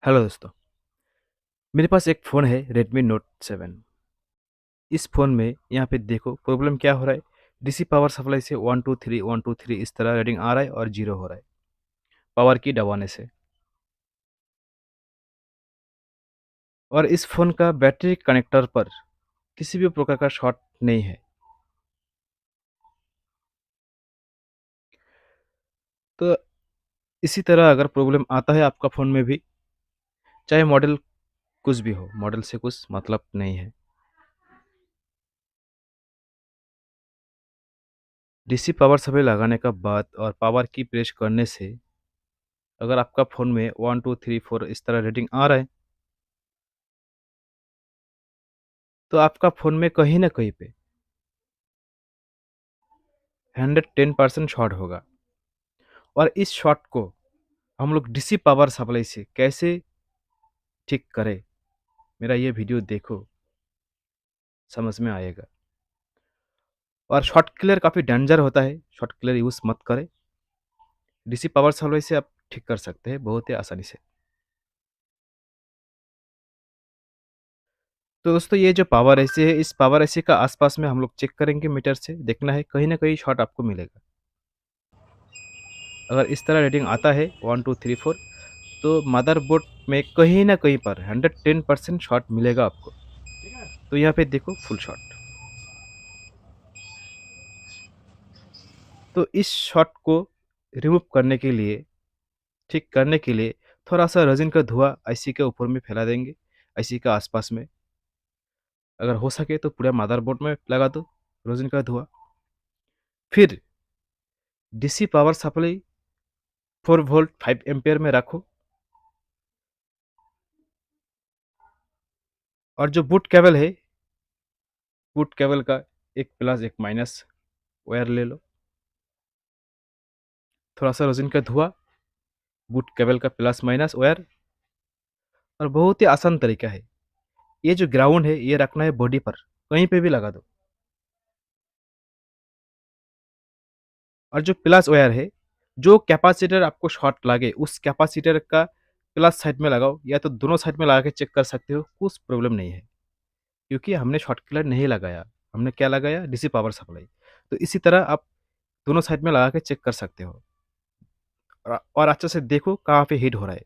Hello दोस्तों, मेरे पास एक फ़ोन है Redmi Note 7। इस फ़ोन में यहाँ पे देखो प्रॉब्लम क्या हो रहा है, डीसी पावर सप्लाई से 1 2 3 1 2 3 इस तरह रीडिंग आ रहा है और 0 हो रहा है, पावर की दबाने से। और इस फ़ोन का बैटरी कनेक्टर पर किसी भी प्रकार का शॉर्ट नहीं है। तो इसी तरह अगर प्रॉब्लम आता है आपका फ़ोन में भी, चाहे मॉडल कुछ भी हो, मॉडल से कुछ मतलब नहीं है। डीसी पावर सप्लाई लगाने का बाद और पावर की प्रेस करने से अगर आपका फ़ोन में 1 2 3 4 इस तरह रीडिंग आ रहा है, तो आपका फ़ोन में कहीं न कहीं पे 110% शॉर्ट होगा। और इस शॉर्ट को हम लोग डीसी पावर सप्लाई से कैसे ठीक करें, मेरा ये वीडियो देखो, समझ में आएगा। और शॉर्ट क्लियर काफ़ी डेंजर होता है, शॉर्ट क्लियर यूज़ मत करें। डीसी पावर सप्लाई से आप ठीक कर सकते हैं बहुत ही आसानी से। तो दोस्तों ये जो पावर एसी है, इस पावर एसी का आस-पास में हम लोग चेक करेंगे मीटर से, देखना है कहीं न कहीं शॉर्ट आपको मिलेगा। अगर इस तरह रीडिंग आता है 1 2 3 4 तो मदरबोर्ड में कहीं न कहीं पर 110% शॉर्ट मिलेगा आपको। तो यहाँ पे देखो फुल शॉर्ट। तो इस शॉर्ट को रिमूव करने के लिए, ठीक करने के लिए थोड़ा-सा रेज़िन का धुआँ आईसी के ऊपर में फैला देंगे, आईसी के आस-पास में। अगर हो सके तो पूरा मदरबोर्ड में लगा दो रेज़िन का धुआँ। फिर DC power supply 4 volt 5 ampere में रखो और जो बूट केबल है, बूट केबल का एक प्लस एक माइनस वायर ले लो। थोड़ा-सा रेज़िन का धुआँ, बूट केबल का प्लस माइनस वायर और बहुत ही आसान तरीका है। ये जो ग्राउंड है, ये रखना है बॉडी पर, कहीं पे भी लगा दो। और जो प्लस वायर है, जो कैपेसिटर आपको शॉर्ट लगे, उस कैपेसिटर का प्लस साइड में लगाओ या तो दोनों साइड में लगा के चेक कर सकते हो, कुछ प्रॉब्लम नहीं है। क्योंकि हमने शॉर्ट कलर नहीं लगाया, हमने क्या लगाया डीसी पावर सप्लाई। तो इसी तरह आप दोनों साइड में लगा के चेक कर सकते हो और अच्छे से देखो कहाँ पे हीट हो रहा है।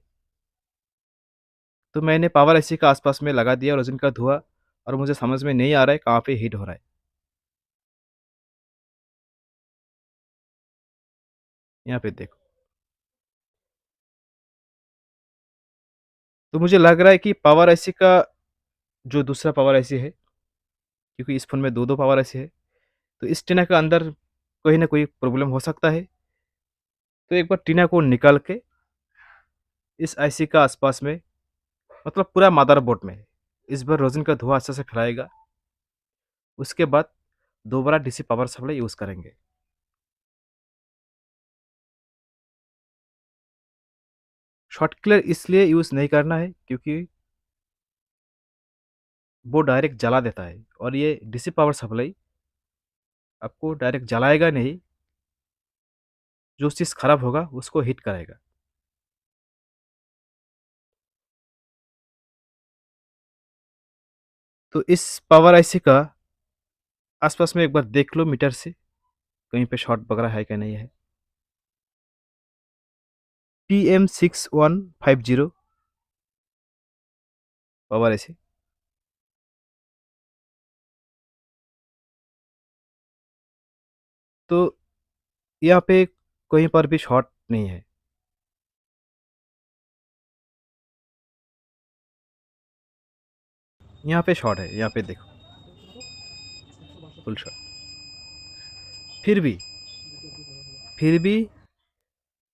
तो मैंने पावर आईसी का आस-पास में लगा दिया रोज़िन का धुआँ और मुझे समझ में नहीं आ रहा है कहाँ पे हीट हो रहा है। यहाँ पे देखो। तो मुझे लग रहा है कि पावर आईसी का जो दूसरा पावर आईसी है, क्योंकि इस फ़ोन में 2-2 पावर आईसी है, तो इस टीना के अंदर कहीं न कोई प्रॉब्लम हो सकता है। तो एक बार टीना को निकाल के इस आईसी का आस-पास में, मतलब पूरा मदरबोर्ड में, इस बार रोज़िन का धुआँ अच्छे से फैलाएगा। उसके बाद दोबारा डीसी पावर सप्लाई यूज़ करेंगे। शॉर्ट क्लियर इसलिए यूज़ नहीं करना है क्योंकि वो डायरेक्ट जला देता है और ये डीसी पावर सप्लाई आपको डायरेक्ट जलाएगा नहीं, जो चीज़ खराब होगा उसको हीट करेगा। तो इस पावर आईसी का आस-पास में एक बार देख लो मीटर से, कहीं पे शॉर्ट वगैरह है क्या नहीं है। TM6150 power IC. तो यहाँ पे कहीं पर भी शॉर्ट नहीं है। यहाँ पे शॉर्ट है, यहाँ पे देखो, फुल शॉर्ट। फिर भी फिर भी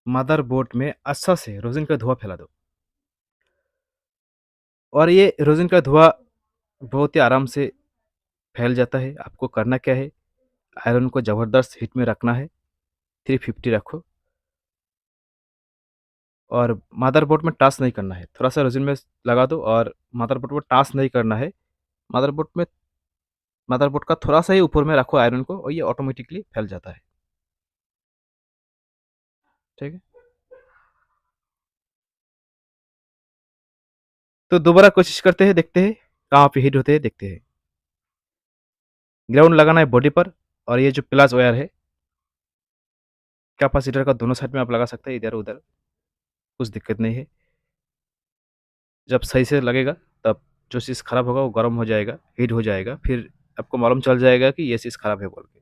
मदरबोर्ड में अच्छा से रोज़िन का धुआँ फैला दो और ये रोज़िन का धुआँ बहुत ही आराम से फैल जाता है। आपको करना क्या है, आयरन को ज़बरदस्त हीट में रखना है, 350 रखो और मदरबोर्ड में टच नहीं करना है। थोड़ा-सा रोज़िन में लगा दो और मदरबोर्ड को टच नहीं करना है। मदरबोर्ड में मदरबोर्ड का थोड़ा-सा ही ऊपर में रखो आयरन को और ये ऑटोमेटिकली फैल जाता है। ठीक है? तो दोबारा कोशिश करते हैं, देखते हैं कहाँ पे हीट होते हैं, देखते हैं। ग्राउंड लगाना है बॉडी पर और ये जो प्लस वायर है, कैपेसिटर का दोनों साइड में आप लगा सकते हैं, इधर-उधर, कुछ दिक्कत नहीं है। जब सही से लगेगा तब जो चीज़ खराब होगा वो गर्म हो जाएगा, हीट हो जाएगा, फिर आपको मालूम चल जाएगा कि ये चीज़ खराब है बोल के।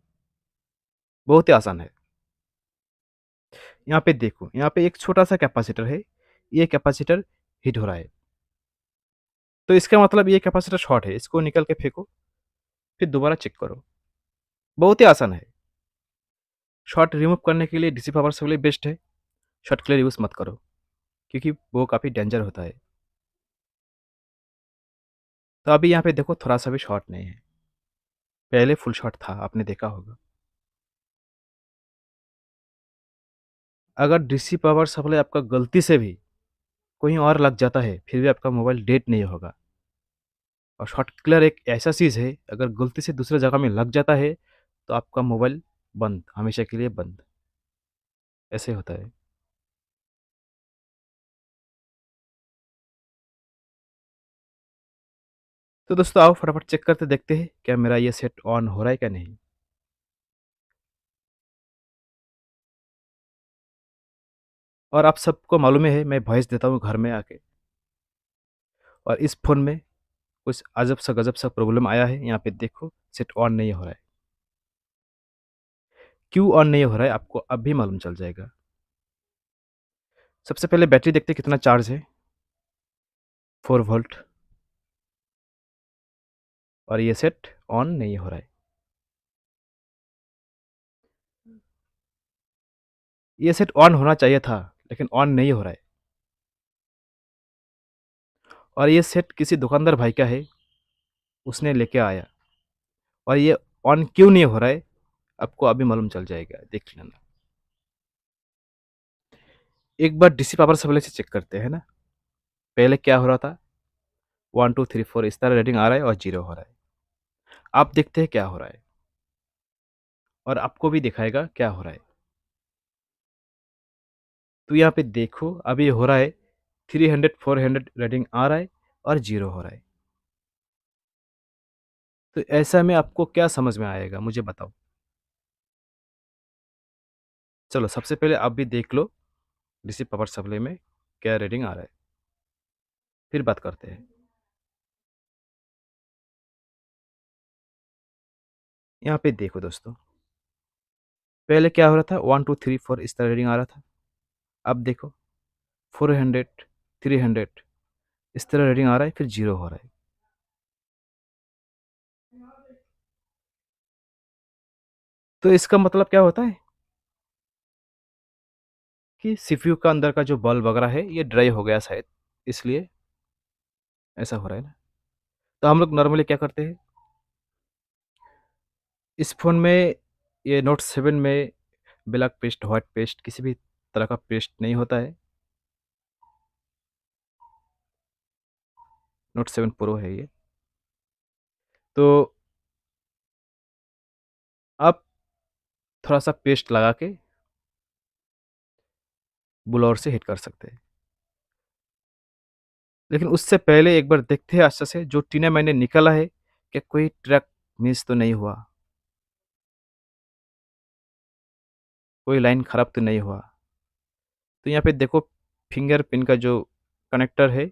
बहुत ही आसान है। यहाँ पे देखो, यहाँ पे एक छोटा-सा कैपेसिटर है, ये कैपेसिटर हीट हो रहा है। तो इसका मतलब ये कैपेसिटर शॉर्ट है, इसको निकाल के फेंको, फिर दोबारा चेक करो। बहुत ही आसान है। शॉर्ट रिमूव करने के लिए डीसी पावर सप्लाई बेस्ट है, शॉर्ट के लिए यूज़ मत करो, क्योंकि वो काफ़ी डेंजर होता है। तो अभी यहाँ पे देखो थोड़ा-सा भी शॉर्ट नहीं है, पहले फुल शॉर्ट था, आपने देखा होगा। अगर डीसी पावर सप्लाई आपका गलती से भी कहीं और लग जाता है, फिर भी आपका मोबाइल डेड नहीं होगा। और शॉर्ट क्लियर एक ऐसा चीज़ है, अगर गलती से दूसरी जगह में लग जाता है, तो आपका मोबाइल बंद, हमेशा के लिए बंद, ऐसे होता है। तो दोस्तों आओ फटाफट चेक करके देखते हैं, क्या मेरा ये सेट ऑन हो रहा है क्या नहीं? और आप सबको मालूम ही है, मैं वॉइस देता हूँ घर में आके, और इस फ़ोन में कुछ अजब-सा गज़ब-सा प्रॉब्लम आया है, यहाँ पे देखो सेट ऑन नहीं हो रहा है। क्यों ऑन नहीं हो रहा है आपको अभी मालूम चल जाएगा। सबसे पहले बैटरी देखते हैं कितना चार्ज है, 4 वोल्ट, और ये सेट ऑन नहीं हो रहा है। ये सेट ऑन होना चाहिए था, लेकिन ऑन नहीं हो रहा है। और ये सेट किसी दुकानदार भाई का है, उसने लेके आया, और ये ऑन क्यों नहीं हो रहा है, आपको अभी मालूम चल जाएगा, देख लेना। एक बार डीसी पावर सप्लाई से चेक करते हैं ना, पहले क्या हो रहा था, 1 2 3 4 इस तरह रेटिंग आ रहा है और 0 हो रहा है। आप देखते हैं क्या हो रहा है, और आपको भी दिखाएगा क्या हो रहा है। तो यहाँ पे देखो अभी हो रहा है 300 400 रेटिंग आ रहा है और 0 हो रहा है। तो ऐसा में आपको क्या समझ में आएगा, मुझे बताओ। चलो सबसे पहले आप भी देख लो डीसी पावर सप्लाई में क्या रेटिंग आ रहा है, फिर बात करते हैं। यहाँ पे देखो दोस्तों, पहले क्या हो रहा था, 1 2 3 4 इस तरह रेटिंग आ रहा था। अब देखो 400 300 इस तरह रेटिंग आ रहा है, फिर 0 हो रहा है। तो इसका मतलब क्या होता है कि सीपीयू का अंदर का जो बल्ब वगैरह है ये ड्राई हो गया शायद, इसलिए ऐसा हो रहा है ना। तो हम लोग नॉर्मली क्या करते हैं, इस फ़ोन में, ये नोट 7 में ब्लैक पेस्ट, व्हाइट पेस्ट किसी भी तरह का पेस्ट नहीं होता है। नोट 7 प्रो है ये। तो आप थोड़ा-सा पेस्ट लगा के ब्लोअर से हीट कर सकते हैं। लेकिन उससे पहले एक बार देखते हैं अच्छे से, जो टीना मैंने निकाला है, क्या कोई ट्रैक मिस तो नहीं हुआ? कोई लाइन खराब तो नहीं हुआ? तो यहाँ पे देखो फिंगर पिन का जो कनेक्टर है,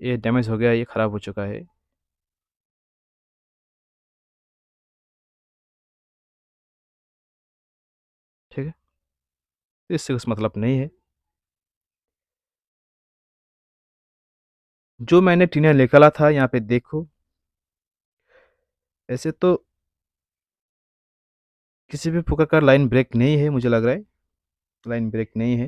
ये डैमेज हो गया है, ये खराब हो चुका है। ठीक है? तो इससे कुछ मतलब नहीं है। जो मैंने टीना निकाला था यहाँ पे देखो, ऐसे तो किसी भी प्रकार का लाइन ब्रेक नहीं है, मुझे लग रहा है, लाइन ब्रेक नहीं है।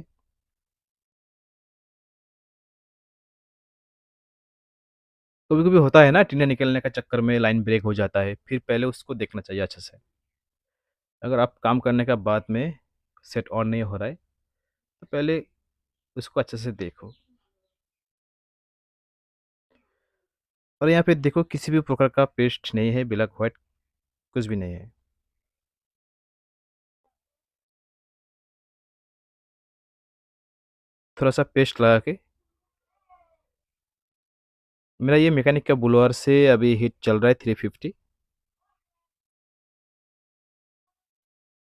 कभी-कभी होता है ना टीना निकलने का चक्कर में लाइन ब्रेक हो जाता है, फिर पहले उसको देखना चाहिए अच्छे से। अगर आप काम करने का बाद में सेट ऑन नहीं हो रहा है, तो पहले उसको अच्छे से देखो। और यहाँ पे देखो किसी भी प्रकार का पेस्ट नहीं है, ब्लैक व्हाइट कुछ भी नहीं है। थोड़ा-सा पेस्ट लगा के मेरा ये मैकेनिक का ब्लोअर से अभी हीट चल रहा है 350।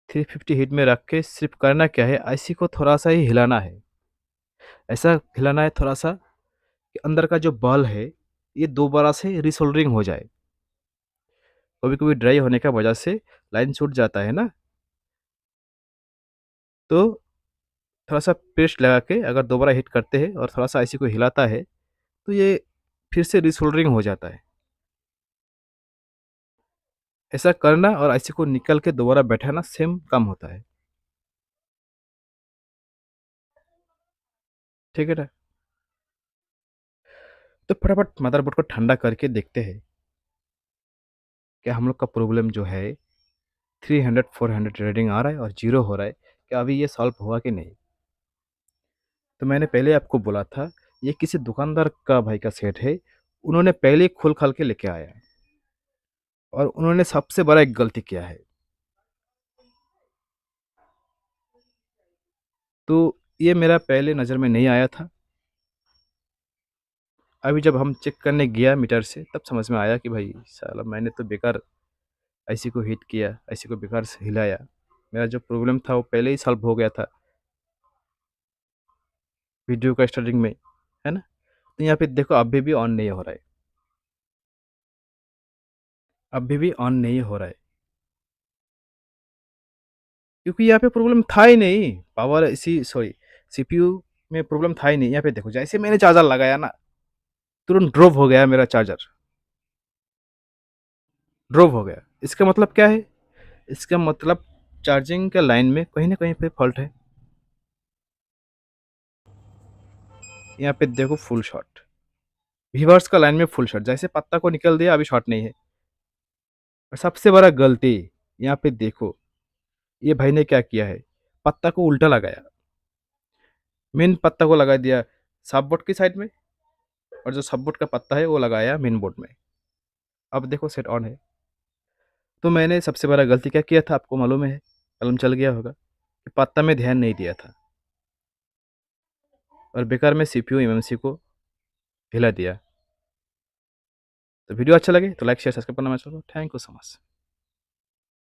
350 हीट में रख के सिर्फ़ करना क्या है, आईसी को थोड़ा-सा ही हिलाना है। ऐसा हिलाना है थोड़ा-सा कि अंदर का जो बॉल है, ये दोबारा से रीसोल्डरिंग हो जाए। कभी-कभी ड्राई होने का वजह से लाइन छूट जाता है ना, तो थोड़ा-सा पेस्ट लगा के अगर दोबारा हीट करते हैं और थोड़ा-सा आईसी को हिलाता है, तो ये फिर से रीसोल्डरिंग हो जाता है। ऐसा करना और आईसी को निकाल के दोबारा बैठाना सेम काम होता है। ठीक है ना? तो फटाफट मदरबोर्ड को ठंडा करके देखते हैं, क्या हम लोग का प्रॉब्लम जो है 300 400 रीडिंग आ रहा है और 0 हो रहा है, क्या अभी ये सॉल्व हुआ कि नहीं? तो मैंने पहले आपको बोला था, ये किसी दुकानदार का भाई का सेट है, उन्होंने पहले ही खोल-खाल के लेके आया है और उन्होंने सबसे बड़ा एक गलती किया है। तो ये मेरा पहले नज़र में नहीं आया था। अभी जब हम चेक करने गया मीटर से तब समझ में आया कि भाई साला मैंने तो बेकार आईसी को हीट किया, आईसी को बेकार से हिलाया। मेरा जो प्रॉब्लम था वो पहले ही सॉल्व हो गया था वीडियो का स्टार्टिंग में, है ना? तो यहाँ पे देखो अभी भी ऑन नहीं हो रहा है, अभी भी ऑन नहीं हो रहा है। क्योंकि यहाँ पे प्रॉब्लम था ही नहीं, पावर इसी सॉरी सीपीयू में प्रॉब्लम था ही नहीं। यहाँ पे देखो जैसे मैंने चार्जर लगाया ना, तुरंत ड्रॉप हो गया मेरा चार्जर, ड्रॉप हो गया। इसका मतलब क्या है? इसका मतलब चार्जिंग के लाइन में कहीं न कहीं पे फॉल्ट है। यहाँ पे देखो फुल शॉट, रिवर्स का लाइन में फुल शॉट, जैसे पत्ता को निकल दिया अभी शॉट नहीं है। और सबसे बड़ा गलती यहाँ पे देखो, ये भाई ने क्या किया है, पत्ता को उल्टा लगाया। मेन पत्ता को लगा दिया सब बोर्ड की साइड में और जो सब बोर्ड का पत्ता है वो लगाया मेन बोर्ड में। अब देखो सेट ऑन है। तो मैंने सबसे बड़ा गलती क्या किया था आपको मालूम है? मालूम चल गया होगा कि पत्ता में ध्यान नहीं दिया था और बेकार में सीपीयू एमएमसी को हिला दिया। तो वीडियो अच्छा लगे तो लाइक शेयर सब्सक्राइब करना मत छोड़ो। Thank you so much.